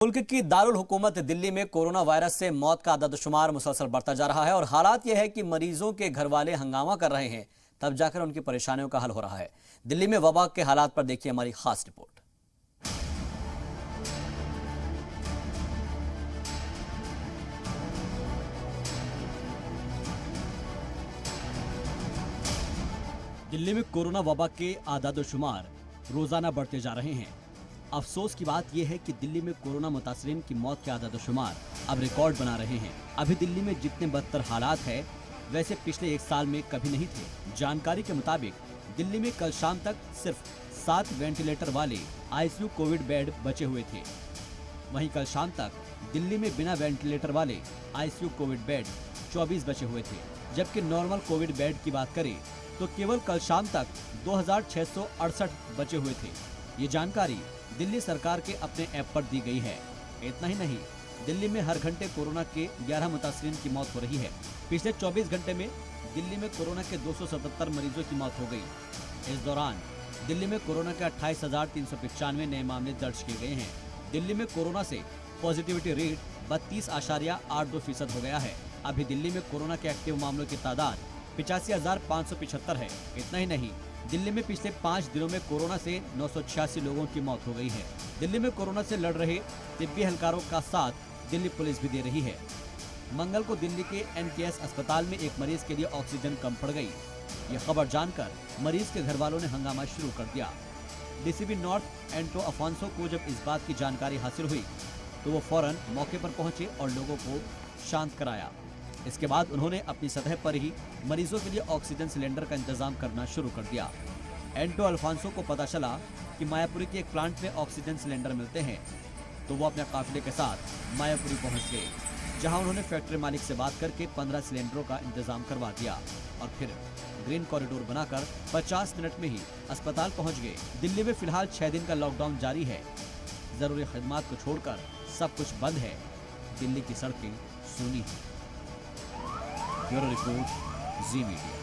मुल्क की दारुल हुकूमत दिल्ली में कोरोना वायरस से मौत का आदादशुमार मुसलसल बढ़ता जा रहा है और हालात यह है कि मरीजों के घर वाले हंगामा कर रहे हैं, तब जाकर उनकी परेशानियों का हल हो रहा है। दिल्ली में वबा के हालात पर देखिए हमारी खास रिपोर्ट। दिल्ली में कोरोना वबा के आदादशुमार रोजाना बढ़ते जा रहे हैं। अफसोस की बात यह है कि दिल्ली में कोरोना मुतासरीन की मौत के आदादशुमार अब रिकॉर्ड बना रहे हैं। अभी दिल्ली में जितने बदतर हालात है वैसे पिछले एक साल में कभी नहीं थे। जानकारी के मुताबिक दिल्ली में कल शाम तक सिर्फ 7 वेंटिलेटर वाले आईसीयू कोविड बेड बचे हुए थे। वहीं कल शाम तक दिल्ली में बिना वेंटिलेटर वाले आईसीयू कोविड बेड 24 बचे हुए थे, जबकि नॉर्मल कोविड बेड की बात करें तो केवल कल शाम तक 2668 बचे हुए थे। ये जानकारी दिल्ली सरकार के अपने ऐप पर दी गई है। इतना ही नहीं, दिल्ली में हर घंटे कोरोना के 11 मुतासरीन की मौत हो रही है। पिछले 24 घंटे में दिल्ली में कोरोना के 277 मरीजों की मौत हो गई। इस दौरान दिल्ली में कोरोना के 28,395 नए मामले दर्ज किए गए हैं। दिल्ली में कोरोना से पॉजिटिविटी रेट 32.82% हो गया है। अभी दिल्ली में कोरोना के एक्टिव मामलों की तादाद 85,575 है। इतना ही नहीं, दिल्ली में पिछले 5 दिनों में कोरोना से 986 लोगों की मौत हो गई है। दिल्ली में कोरोना से लड़ रहे तिब्बी एहलकारों का साथ दिल्ली पुलिस भी दे रही है। मंगल को दिल्ली के एनकेएस अस्पताल में एक मरीज के लिए ऑक्सीजन कम पड़ गई। ये खबर जानकर मरीज के घर वालों ने हंगामा शुरू कर दिया। डीसीपी नॉर्थ एंटो अफांसो को जब इस बात की जानकारी हासिल हुई तो वो फौरन मौके पर पहुंचे और लोगों को शांत कराया। इसके बाद उन्होंने अपनी सतह पर ही मरीजों के लिए ऑक्सीजन सिलेंडर का इंतजाम करना शुरू कर दिया। एंटो अल्फांसो को पता चला कि मायापुरी के एक प्लांट में ऑक्सीजन सिलेंडर मिलते हैं, तो वो अपने काफिले के साथ मायापुरी पहुंच गए, जहां उन्होंने फैक्ट्री मालिक से बात करके 15 सिलेंडरों का इंतजाम करवा दिया और फिर ग्रीन कॉरिडोर बनाकर 50 मिनट में ही अस्पताल पहुँच गए। दिल्ली में फिलहाल 6 दिन का लॉकडाउन जारी है। जरूरी खदमात को छोड़कर सब कुछ बंद है। दिल्ली की सड़कें सूनी है। ब्यूरो रिपोर्ट, जी मीडिया।